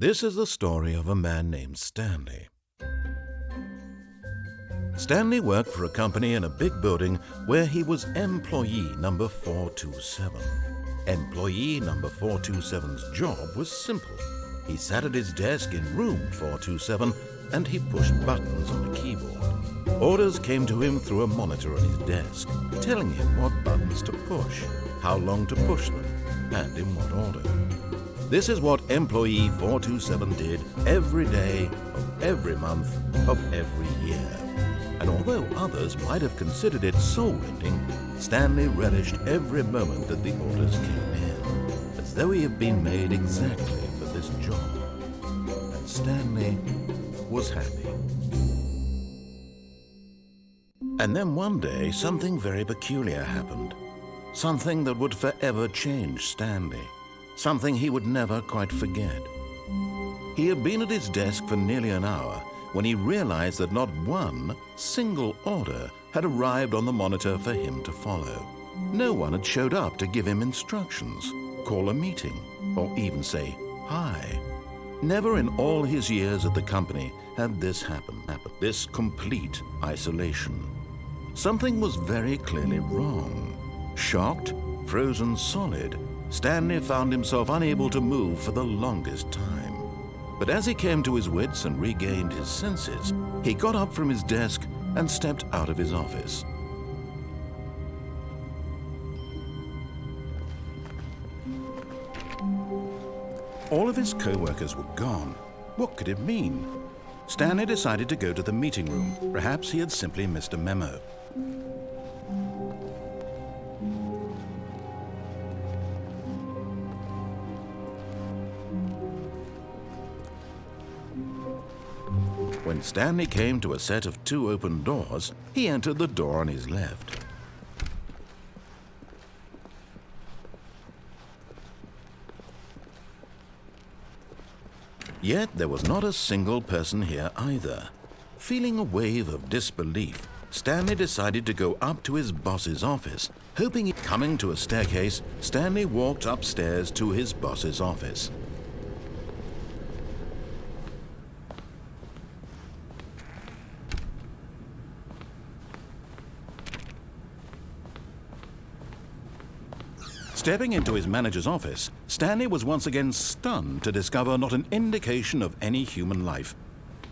This is the story of a man named Stanley. Stanley worked for a company in a big building where he was employee number 427. Employee number 427's job was simple. He sat at his desk in room 427 and he pushed buttons on the keyboard. Orders came to him through a monitor on his desk, telling him what buttons to push, how long to push them, and in what order. This is what employee 427 did every day of every month of every year. And although others might have considered it soul-rending, Stanley relished every moment that the orders came in, as though he had been made exactly for this job. And Stanley was happy. And then one day, something very peculiar happened. Something that would forever change Stanley. Something he would never quite forget. He had been at his desk for nearly an hour when he realized that not one single order had arrived on the monitor for him to follow. No one had showed up to give him instructions, call a meeting, or even say hi. Never in all his years at the company had this happened. This complete isolation. Something was very clearly wrong. Shocked, frozen solid, Stanley found himself unable to move for the longest time. But as he came to his wits and regained his senses, he got up from his desk and stepped out of his office. All of his co-workers were gone. What could it mean? Stanley decided to go to the meeting room. Perhaps he had simply missed a memo. When Stanley came to a set of 2 open doors, he entered the door on his left. Yet there was not a single person here either. Feeling a wave of disbelief, Stanley decided to go up to his boss's office. Coming to a staircase, Stanley walked upstairs to his boss's office. Stepping into his manager's office, Stanley was once again stunned to discover not an indication of any human life.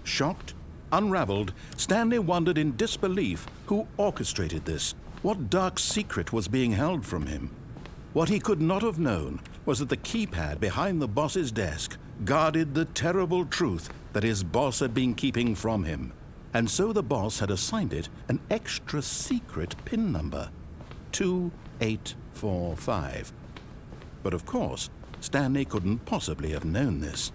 Shocked, unraveled, Stanley wondered in disbelief who orchestrated this. What dark secret was being held from him? What he could not have known was that the keypad behind the boss's desk guarded the terrible truth that his boss had been keeping from him. And so the boss had assigned it an extra secret PIN number, 2845. But of course, Stanley couldn't possibly have known this.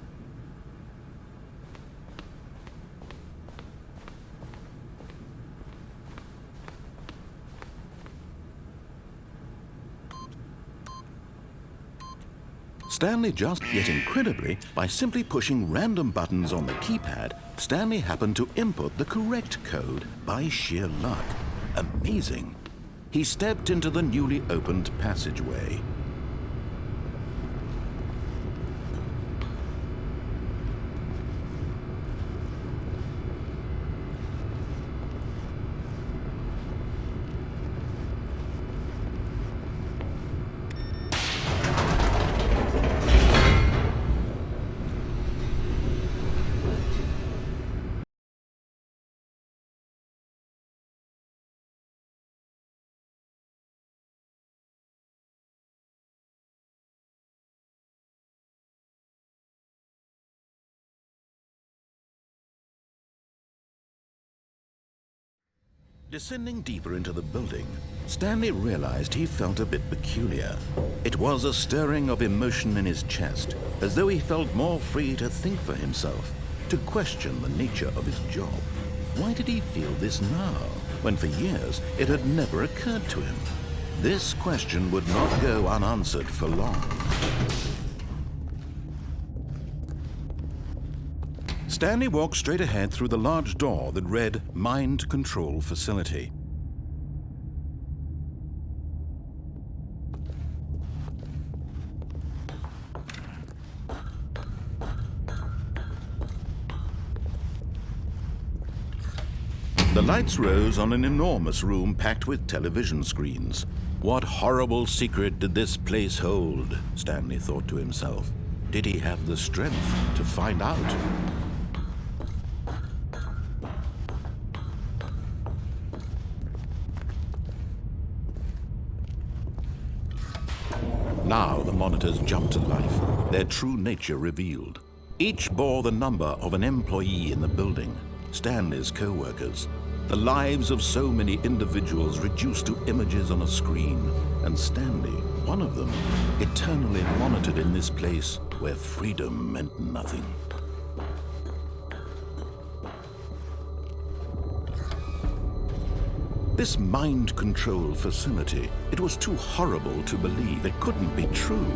Stanley yet incredibly, by simply pushing random buttons on the keypad, Stanley happened to input the correct code by sheer luck. Amazing. He stepped into the newly opened passageway. Descending deeper into the building, Stanley realized he felt a bit peculiar. It was a stirring of emotion in his chest, as though he felt more free to think for himself, to question the nature of his job. Why did he feel this now, when for years it had never occurred to him? This question would not go unanswered for long. Stanley walked straight ahead through the large door that read Mind Control Facility. The lights rose on an enormous room packed with television screens. What horrible secret did this place hold? Stanley thought to himself. Did he have the strength to find out? Now the monitors jumped to life, their true nature revealed. Each bore the number of an employee in the building, Stanley's co-workers. The lives of so many individuals reduced to images on a screen, and Stanley, one of them, eternally monitored in this place where freedom meant nothing. This mind control facility, it was too horrible to believe. It couldn't be true.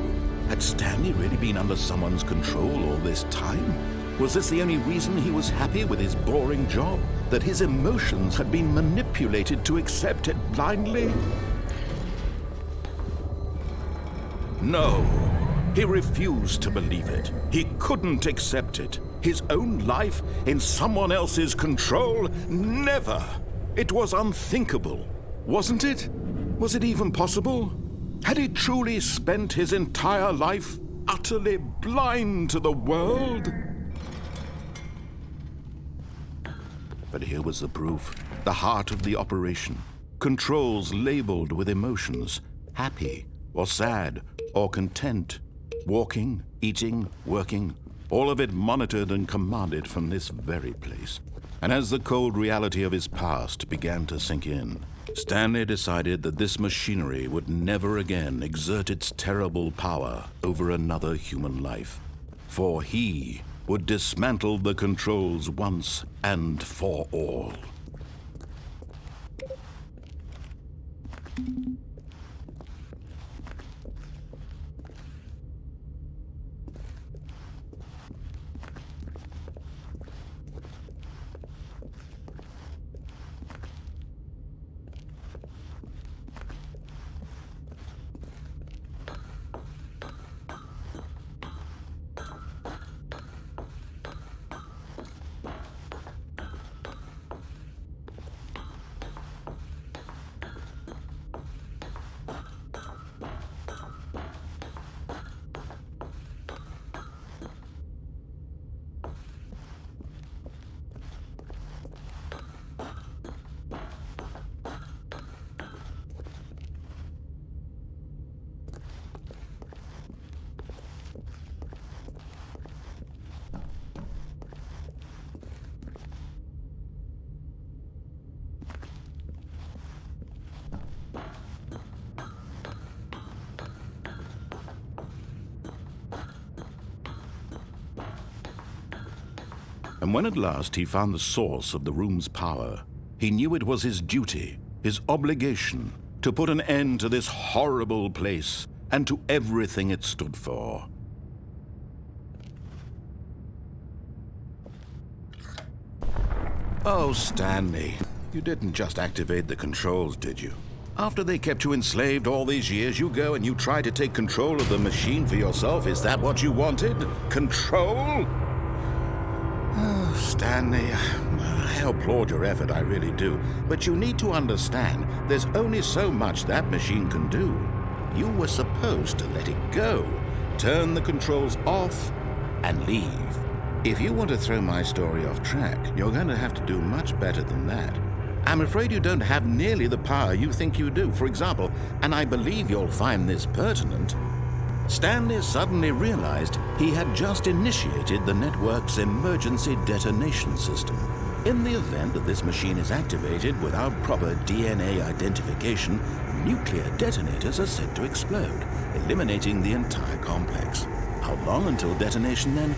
Had Stanley really been under someone's control all this time? Was this the only reason he was happy with his boring job? That his emotions had been manipulated to accept it blindly? No, he refused to believe it. He couldn't accept it. His own life in someone else's control? Never! It was unthinkable, wasn't it? Was it even possible? Had he truly spent his entire life utterly blind to the world? But here was the proof, the heart of the operation. Controls labeled with emotions, happy or sad or content, walking, eating, working, all of it monitored and commanded from this very place. And as the cold reality of his past began to sink in, Stanley decided that this machinery would never again exert its terrible power over another human life. For he would dismantle the controls once and for all. And when at last he found the source of the room's power, he knew it was his duty, his obligation, to put an end to this horrible place and to everything it stood for. Oh, Stanley, you didn't just activate the controls, did you? After they kept you enslaved all these years, you go and you try to take control of the machine for yourself. Is that what you wanted? Control? Oh, Stanley, I applaud your effort, I really do. But you need to understand, there's only so much that machine can do. You were supposed to let it go, turn the controls off, and leave. If you want to throw my story off track, you're going to have to do much better than that. I'm afraid you don't have nearly the power you think you do. For example, and I believe you'll find this pertinent, Stanley suddenly realized he had just initiated the network's emergency detonation system. In the event that this machine is activated without proper DNA identification, nuclear detonators are said to explode, eliminating the entire complex. How long until detonation then?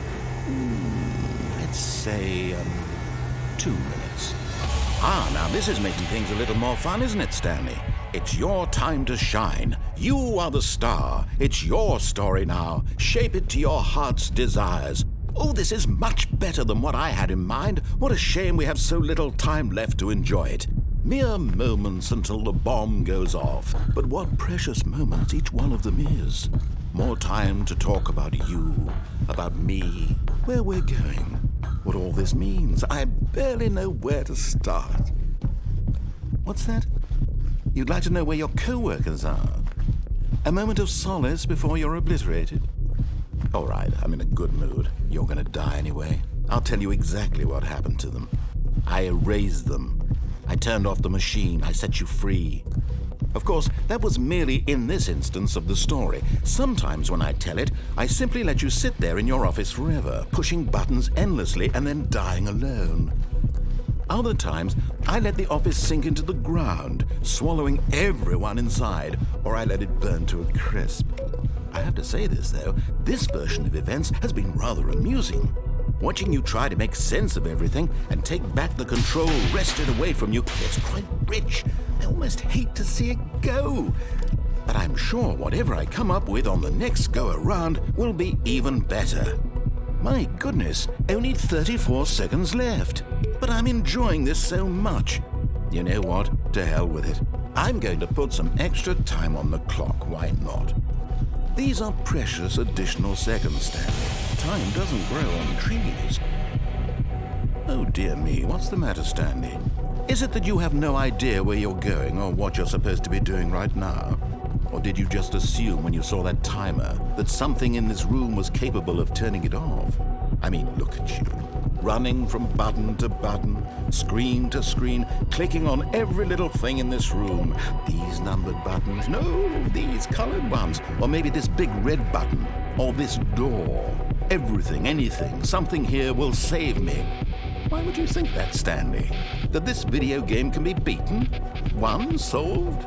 Let's say 2 minutes. Now this is making things a little more fun, isn't it, Stanley? It's your time to shine. You are the star. It's your story now. Shape it to your heart's desires. Oh, this is much better than what I had in mind. What a shame we have so little time left to enjoy it. Mere moments until the bomb goes off. But what precious moments each one of them is. More time to talk about you, about me, where we're going, what all this means. I barely know where to start. What's that? You'd like to know where your co-workers are? A moment of solace before you're obliterated? All right, I'm in a good mood. You're gonna die anyway. I'll tell you exactly what happened to them. I erased them. I turned off the machine. I set you free. Of course, that was merely in this instance of the story. Sometimes when I tell it, I simply let you sit there in your office forever, pushing buttons endlessly and then dying alone. Other times, I let the office sink into the ground, swallowing everyone inside, or I let it burn to a crisp. I have to say this, though, this version of events has been rather amusing. Watching you try to make sense of everything and take back the control wrested away from you, it's quite rich. I almost hate to see it go. But I'm sure whatever I come up with on the next go-around will be even better. My goodness, only 34 seconds left. But I'm enjoying this so much. You know what? To hell with it. I'm going to put some extra time on the clock, why not? These are precious additional seconds, Stanley. Time doesn't grow on trees. Oh dear me, what's the matter, Stanley? Is it that you have no idea where you're going or what you're supposed to be doing right now? Or did you just assume when you saw that timer that something in this room was capable of turning it off? I mean, look at you. Running from button to button, screen to screen, clicking on every little thing in this room. These numbered buttons, no, these colored ones. Or maybe this big red button, or this door. Everything, anything, something here will save me. Why would you think that, Stanley? That this video game can be beaten? Won? Solved?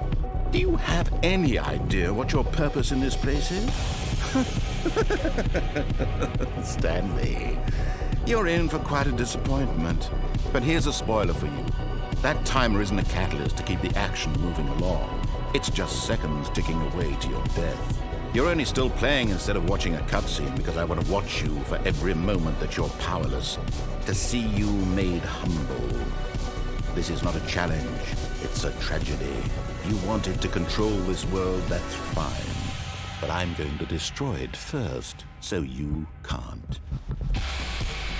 Do you have any idea what your purpose in this place is? Stanley, you're in for quite a disappointment. But here's a spoiler for you. That timer isn't a catalyst to keep the action moving along. It's just seconds ticking away to your death. You're only still playing instead of watching a cutscene because I want to watch you for every moment that you're powerless, to see you made humble. This is not a challenge, it's a tragedy. You wanted to control this world, that's fine. But I'm going to destroy it first, so you can't.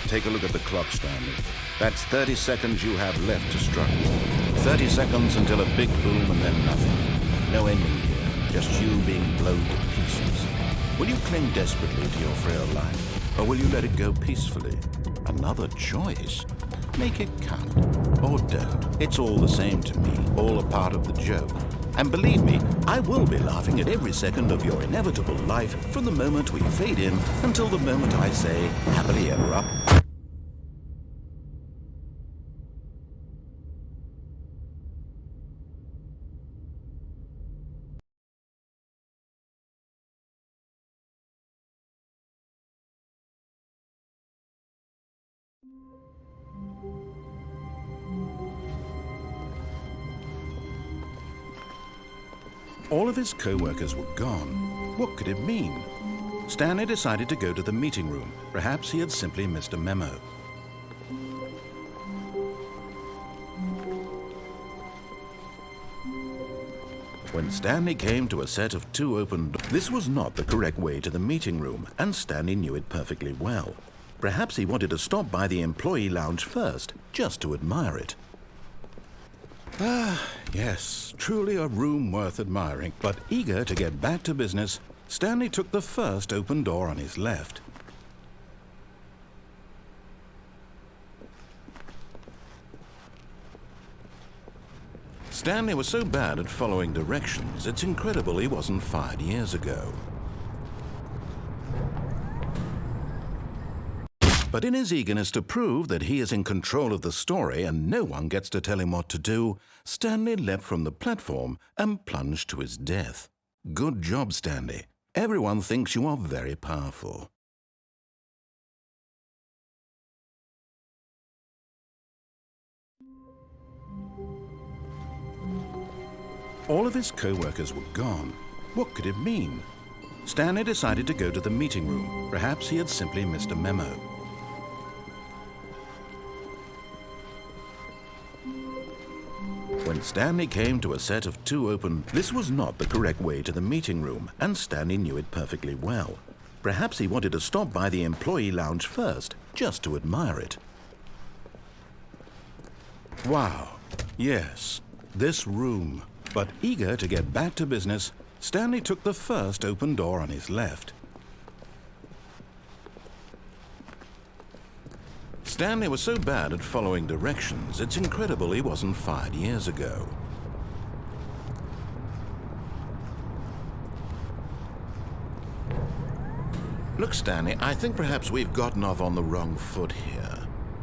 Take a look at the clock, Stanley. That's 30 seconds you have left to struggle. 30 seconds until a big boom and then nothing. No ending here, just you being blown to pieces. Will you cling desperately to your frail life, or will you let it go peacefully? Another choice. Make it count, or don't. It's all the same to me, all a part of the joke. And believe me, I will be laughing at every second of your inevitable life from the moment we fade in until the moment I say, happily ever up. All of his co-workers were gone. What could it mean? Stanley decided to go to the meeting room. Perhaps he had simply missed a memo. When Stanley came to a set of 2 open doors, this was not the correct way to the meeting room, and Stanley knew it perfectly well. Perhaps he wanted to stop by the employee lounge first, just to admire it. Ah, yes, truly a room worth admiring. But eager to get back to business, Stanley took the first open door on his left. Stanley was so bad at following directions, it's incredible he wasn't fired years ago. But in his eagerness to prove that he is in control of the story and no one gets to tell him what to do, Stanley leapt from the platform and plunged to his death. Good job, Stanley. Everyone thinks you are very powerful. All of his co-workers were gone. What could it mean? Stanley decided to go to the meeting room. Perhaps he had simply missed a memo. When Stanley came to a set of 2 open, this was not the correct way to the meeting room, and Stanley knew it perfectly well. Perhaps he wanted to stop by the employee lounge first, just to admire it. Wow, yes, this room. But eager to get back to business, Stanley took the first open door on his left. Stanley was so bad at following directions, it's incredible he wasn't fired years ago. Look, Stanley, I think perhaps we've gotten off on the wrong foot here.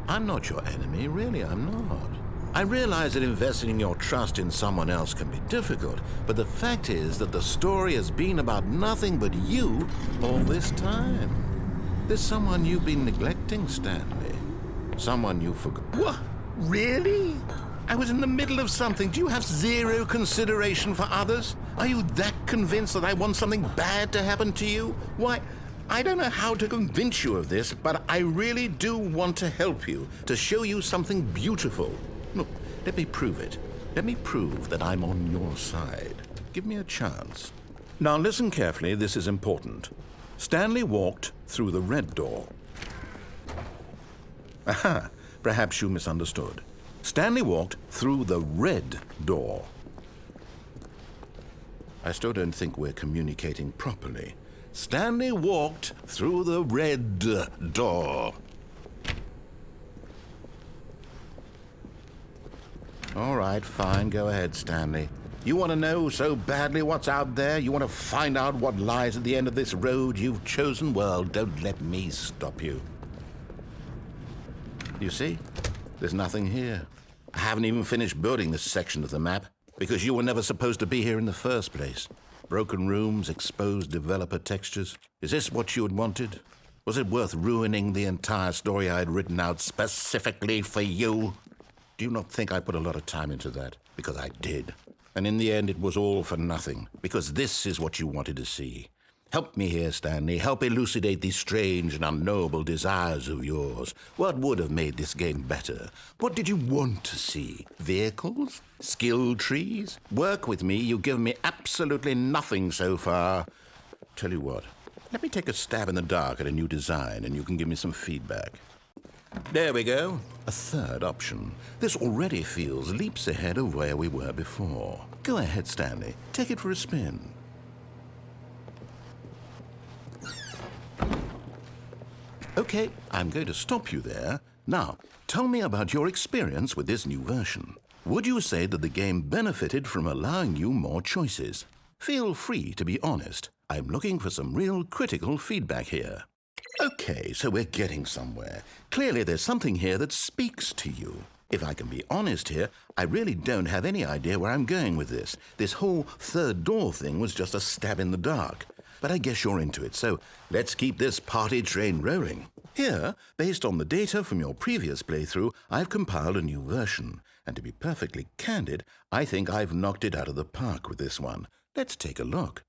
I'm not your enemy, really, I'm not. I realize that investing your trust in someone else can be difficult, but the fact is that the story has been about nothing but you all this time. There's someone you've been neglecting, Stanley. Someone you forgot. What? Really? I was in the middle of something. Do you have zero consideration for others? Are you that convinced that I want something bad to happen to you? Why, I don't know how to convince you of this, but I really do want to help you, to show you something beautiful. Look, let me prove it. Let me prove that I'm on your side. Give me a chance. Now listen carefully, this is important. Stanley walked through the red door. Aha, perhaps you misunderstood. Stanley walked through the red door. I still don't think we're communicating properly. Stanley walked through the red door. All right, fine, go ahead, Stanley. You want to know so badly what's out there? You want to find out what lies at the end of this road you've chosen? Well, don't let me stop you. You see? There's nothing here. I haven't even finished building this section of the map, because you were never supposed to be here in the first place. Broken rooms, exposed developer textures. Is this what you had wanted? Was it worth ruining the entire story I had written out specifically for you? Do you not think I put a lot of time into that? Because I did. And in the end, it was all for nothing. Because this is what you wanted to see. Help me here, Stanley. Help elucidate these strange and unknowable desires of yours. What would have made this game better? What did you want to see? Vehicles? Skill trees? Work with me. You've given me absolutely nothing so far. Tell you what. Let me take a stab in the dark at a new design, and you can give me some feedback. There we go. A third option. This already feels leaps ahead of where we were before. Go ahead, Stanley. Take it for a spin. Okay, I'm going to stop you there. Now, tell me about your experience with this new version. Would you say that the game benefited from allowing you more choices? Feel free to be honest. I'm looking for some real critical feedback here. Okay, so we're getting somewhere. Clearly there's something here that speaks to you. If I can be honest here, I really don't have any idea where I'm going with this. This whole third door thing was just a stab in the dark. But I guess you're into it, so let's keep this party train rolling. Here, based on the data from your previous playthrough, I've compiled a new version. And to be perfectly candid, I think I've knocked it out of the park with this one. Let's take a look.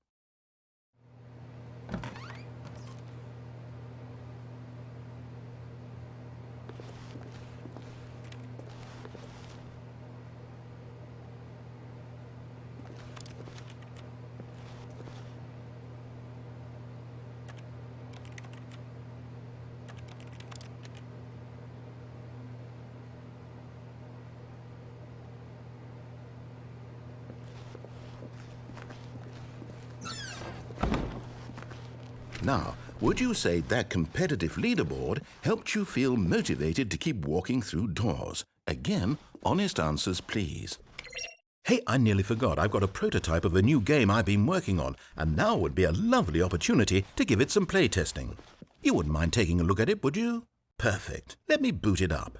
Now, would you say that competitive leaderboard helped you feel motivated to keep walking through doors? Again, honest answers, please. Hey, I nearly forgot. I've got a prototype of a new game I've been working on, and now would be a lovely opportunity to give it some playtesting. You wouldn't mind taking a look at it, would you? Perfect. Let me boot it up.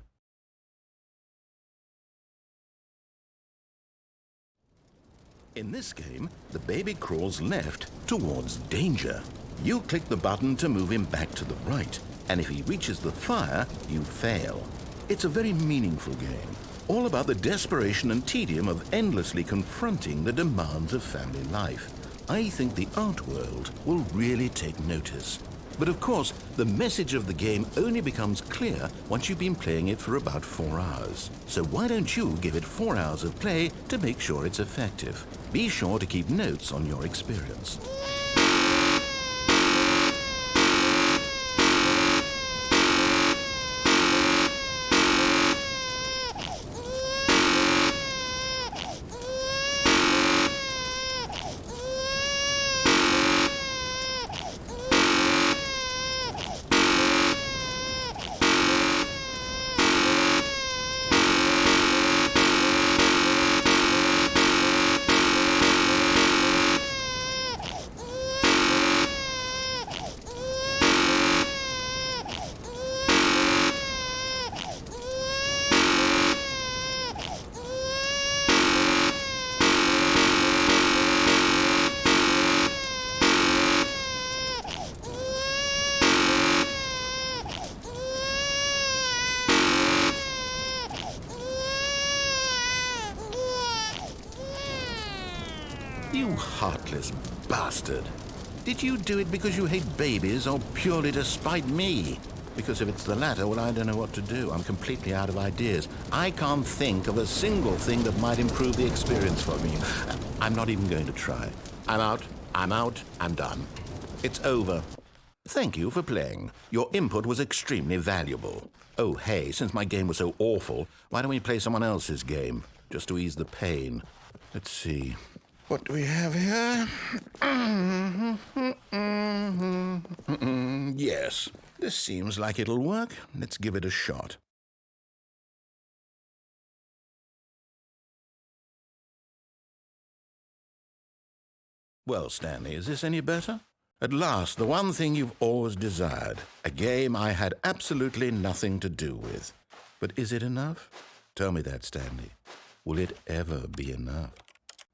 In this game, the baby crawls left towards danger. You click the button to move him back to the right, and if he reaches the fire, you fail. It's a very meaningful game, all about the desperation and tedium of endlessly confronting the demands of family life. I think the art world will really take notice. But of course, the message of the game only becomes clear once you've been playing it for about 4 hours. So why don't you give it 4 hours of play to make sure it's effective? Be sure to keep notes on your experience. You heartless bastard. Did you do it because you hate babies or purely to spite me? Because if it's the latter, well, I don't know what to do. I'm completely out of ideas. I can't think of a single thing that might improve the experience for me. I'm not even going to try. I'm out. I'm done. It's over. Thank you for playing. Your input was extremely valuable. Oh, hey, since my game was so awful, why don't we play someone else's game, just to ease the pain? Let's see. What do we have here? Yes, this seems like it'll work. Let's give it a shot. Well, Stanley, is this any better? At last, the one thing you've always desired. A game I had absolutely nothing to do with. But is it enough? Tell me that, Stanley. Will it ever be enough?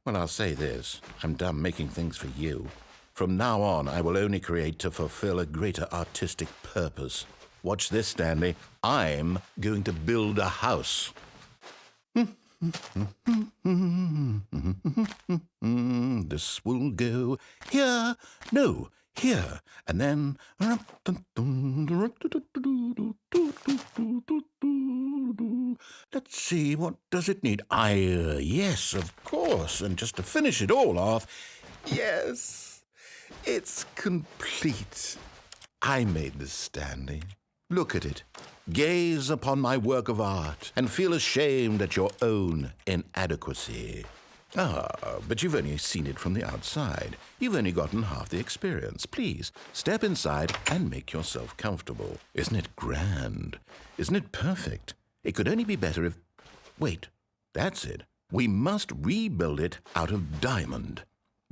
Well, I'll say this. I'm done making things for you. From now on, I will only create to fulfill a greater artistic purpose. Watch this, Stanley. I'm going to build a house. This will go here. No, here. And then... Let's see, what does it need? Yes, of course. And just to finish it all off, yes, it's complete. I made this, Stanley. Look at it. Gaze upon my work of art and feel ashamed at your own inadequacy. But you've only seen it from the outside. You've only gotten half the experience. Please, step inside and make yourself comfortable. Isn't it grand? Isn't it perfect? It could only be better if... Wait, that's it. We must rebuild it out of diamond.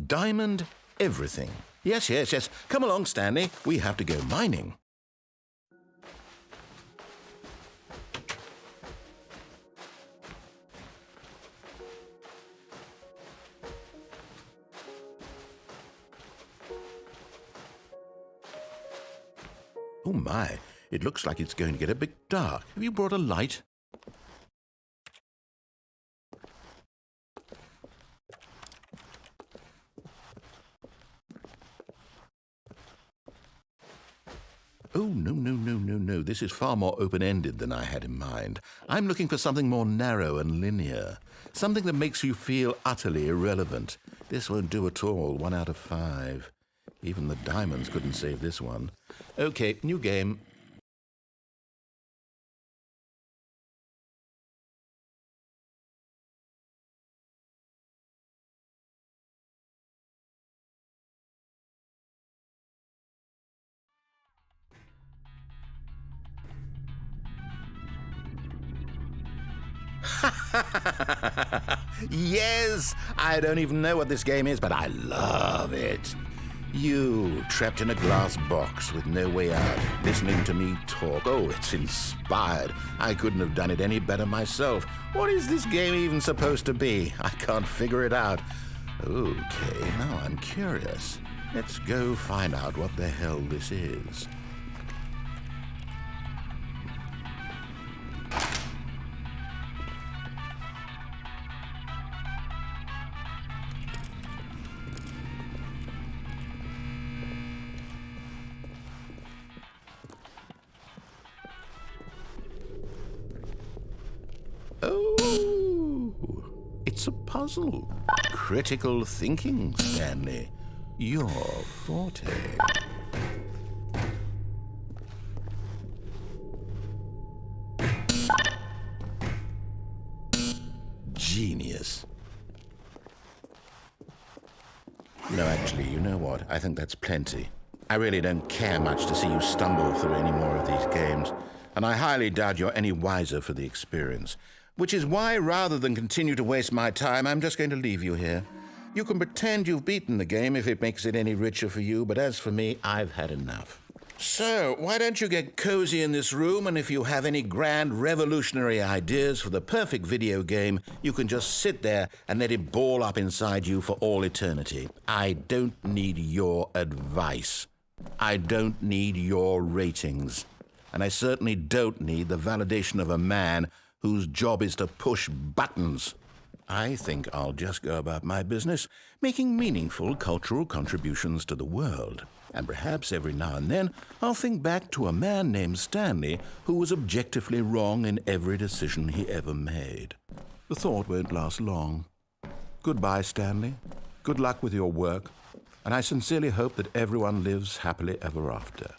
Diamond everything. Yes. Come along, Stanley. We have to go mining. Oh my, it looks like it's going to get a bit dark. Have you brought a light? Oh, no. This is far more open-ended than I had in mind. I'm looking for something more narrow and linear. Something that makes you feel utterly irrelevant. This won't do at all. 1 out of 5. Even the diamonds couldn't save this one. Okay, new game. Yes! I don't even know what this game is, but I love it. You, trapped in a glass box with no way out, listening to me talk. Oh, it's inspired. I couldn't have done it any better myself. What is this game even supposed to be? I can't figure it out. Okay, now I'm curious. Let's go find out what the hell this is. Oh, it's a puzzle. Critical thinking, Stanley. Your forte. Genius. No, actually, you know what? I think that's plenty. I really don't care much to see you stumble through any more of these games, and I highly doubt you're any wiser for the experience. Which is why, rather than continue to waste my time, I'm just going to leave you here. You can pretend you've beaten the game if it makes it any richer for you, but as for me, I've had enough. So, why don't you get cozy in this room, and if you have any grand revolutionary ideas for the perfect video game, you can just sit there and let it ball up inside you for all eternity. I don't need your advice. I don't need your ratings. And I certainly don't need the validation of a man whose job is to push buttons. I think I'll just go about my business, making meaningful cultural contributions to the world. And perhaps every now and then I'll think back to a man named Stanley who was objectively wrong in every decision he ever made. The thought won't last long. Goodbye, Stanley. Good luck with your work, and I sincerely hope that everyone lives happily ever after.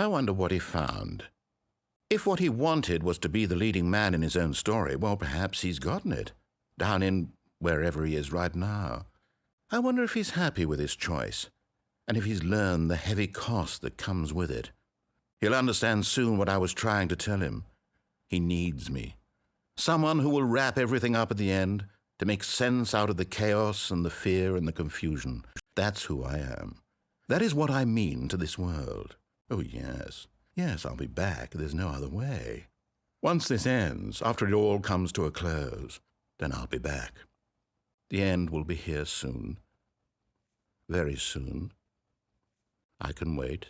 I wonder what he found. If what he wanted was to be the leading man in his own story, well, perhaps he's gotten it, down in wherever he is right now. I wonder if he's happy with his choice, and if he's learned the heavy cost that comes with it. He'll understand soon what I was trying to tell him. He needs me. Someone who will wrap everything up at the end, to make sense out of the chaos and the fear and the confusion. That's who I am. That is what I mean to this world. Oh, yes. Yes, I'll be back. There's no other way. Once this ends, after it all comes to a close, then I'll be back. The end will be here soon. Very soon. I can wait.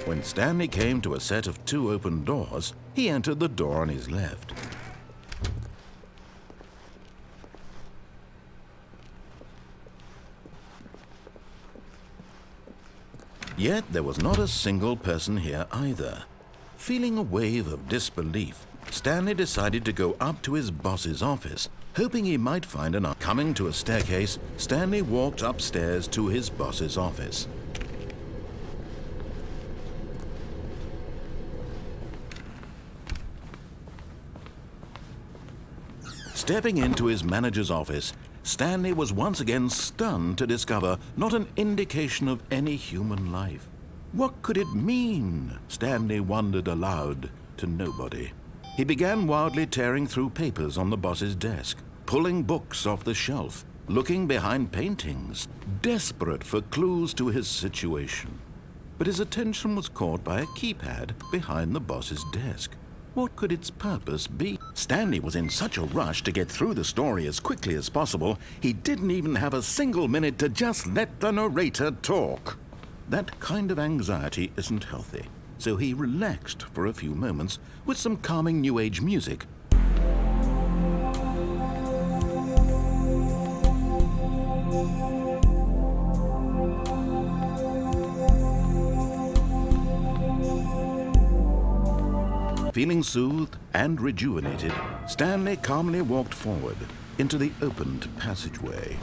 When Stanley came to a set of 2 open doors, he entered the door on his left. Yet there was not a single person here either. Feeling a wave of disbelief, Stanley decided to go up to his boss's office, hoping he might find an... Coming to a staircase, Stanley walked upstairs to his boss's office. Stepping into his manager's office, Stanley was once again stunned to discover not an indication of any human life. What could it mean? Stanley wondered aloud to nobody. He began wildly tearing through papers on the boss's desk, pulling books off the shelf, looking behind paintings, desperate for clues to his situation. But his attention was caught by a keypad behind the boss's desk. What could its purpose be? Stanley was in such a rush to get through the story as quickly as possible, he didn't even have a single minute to just let the narrator talk. That kind of anxiety isn't healthy, so he relaxed for a few moments with some calming New Age music Feeling soothed and rejuvenated, Stanley calmly walked forward into the opened passageway.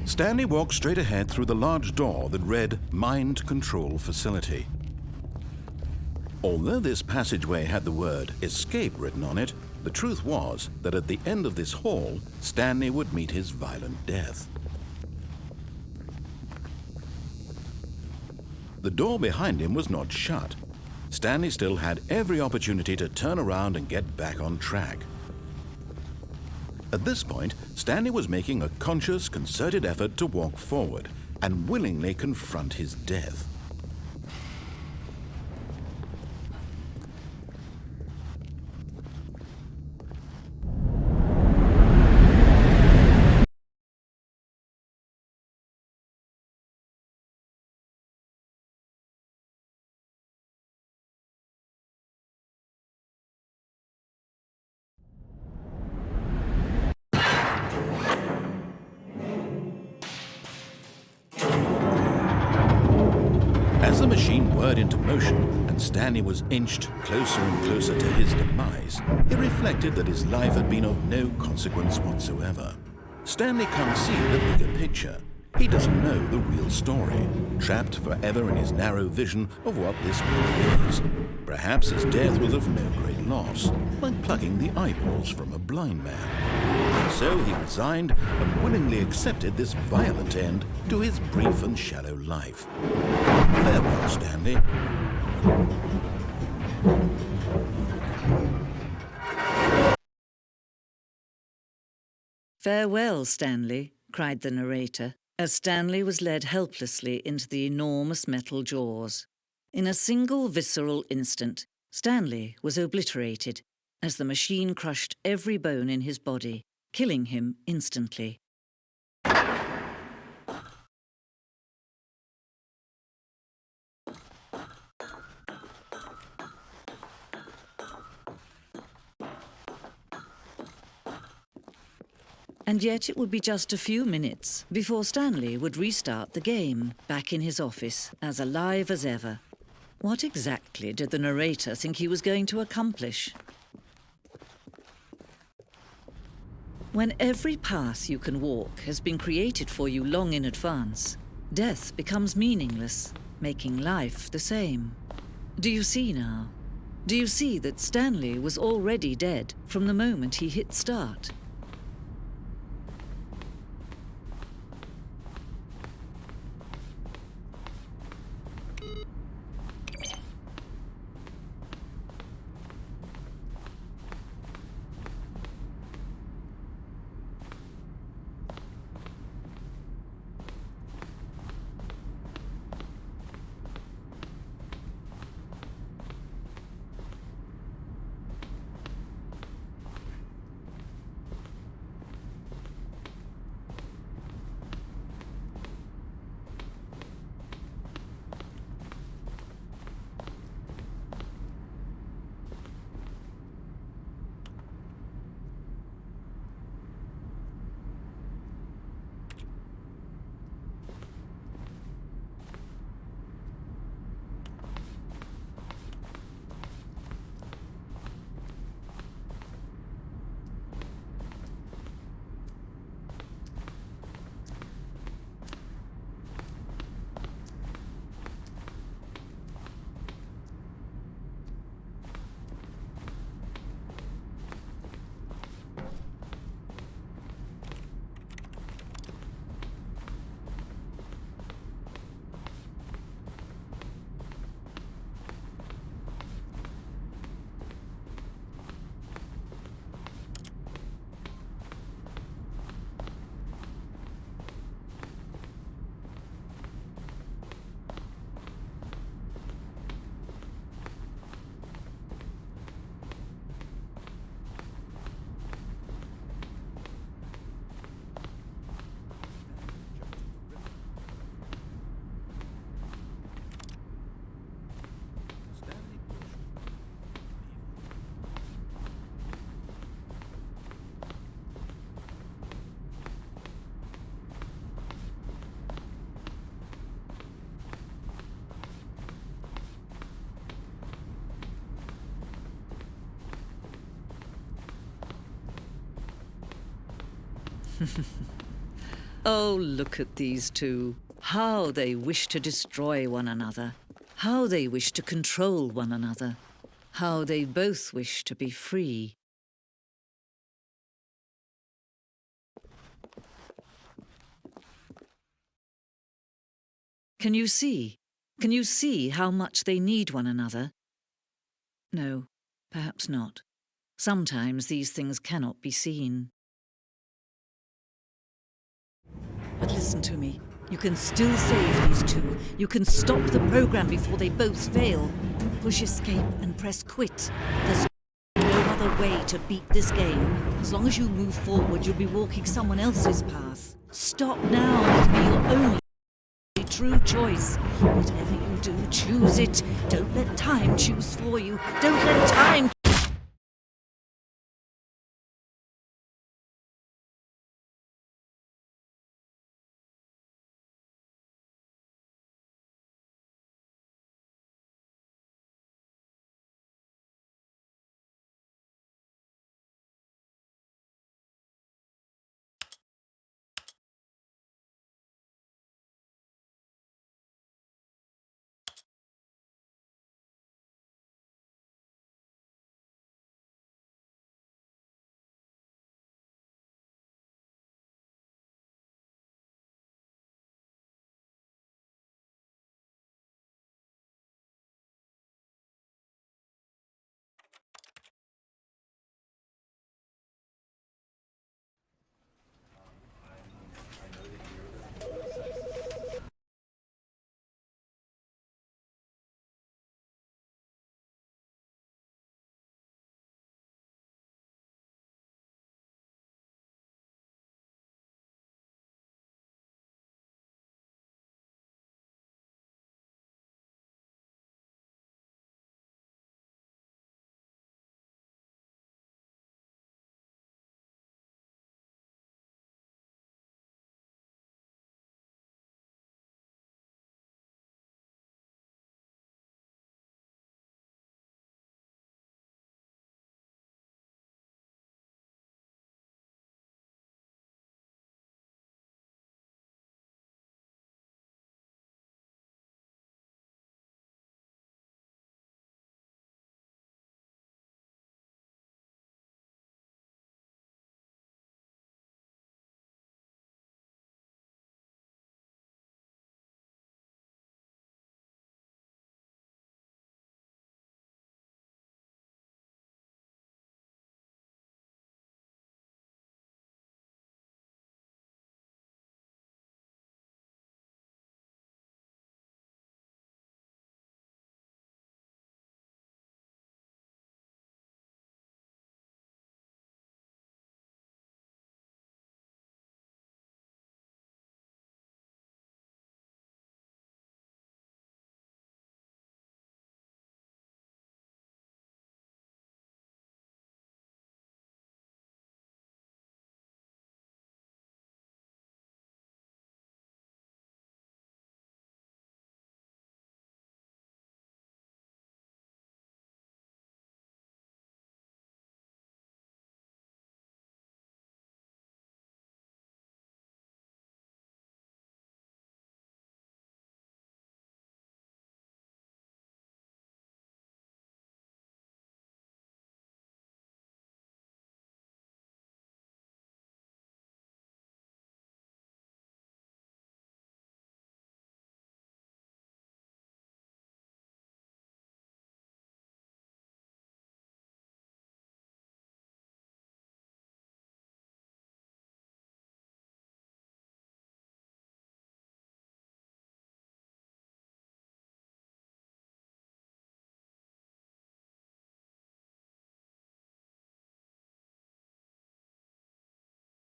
Stanley walked straight ahead through the large door that read Mind Control Facility. Although this passageway had the word Escape written on it, the truth was that at the end of this hall, Stanley would meet his violent death. The door behind him was not shut. Stanley still had every opportunity to turn around and get back on track. At this point, Stanley was making a conscious, concerted effort to walk forward and willingly confront his death. As the machine whirred into motion and Stanley was inched closer and closer to his demise, he reflected that his life had been of no consequence whatsoever. Stanley can't see the bigger picture. He doesn't know the real story, trapped forever in his narrow vision of what this world is. Perhaps his death was of no great loss, like plucking the eyeballs from a blind man. So he resigned and willingly accepted this violent end to his brief and shallow life. Farewell, Stanley. "Farewell, Stanley," cried the narrator, as Stanley was led helplessly into the enormous metal jaws. In a single visceral instant, Stanley was obliterated as the machine crushed every bone in his body, killing him instantly. And yet it would be just a few minutes before Stanley would restart the game, back in his office, as alive as ever. What exactly did the narrator think he was going to accomplish? When every path you can walk has been created for you long in advance, death becomes meaningless, making life the same. Do you see now? Do you see that Stanley was already dead from the moment he hit start? Oh, look at these two. How they wish to destroy one another. How they wish to control one another. How they both wish to be free. Can you see? Can you see how much they need one another? No, perhaps not. Sometimes these things cannot be seen. But listen to me. You can still save these two. You can stop the program before they both fail. Push escape and press quit. There's no other way to beat this game. As long as you move forward, you'll be walking someone else's path. Stop now and be your only true choice. Whatever you do, choose it. Don't let time choose for you. Don't let time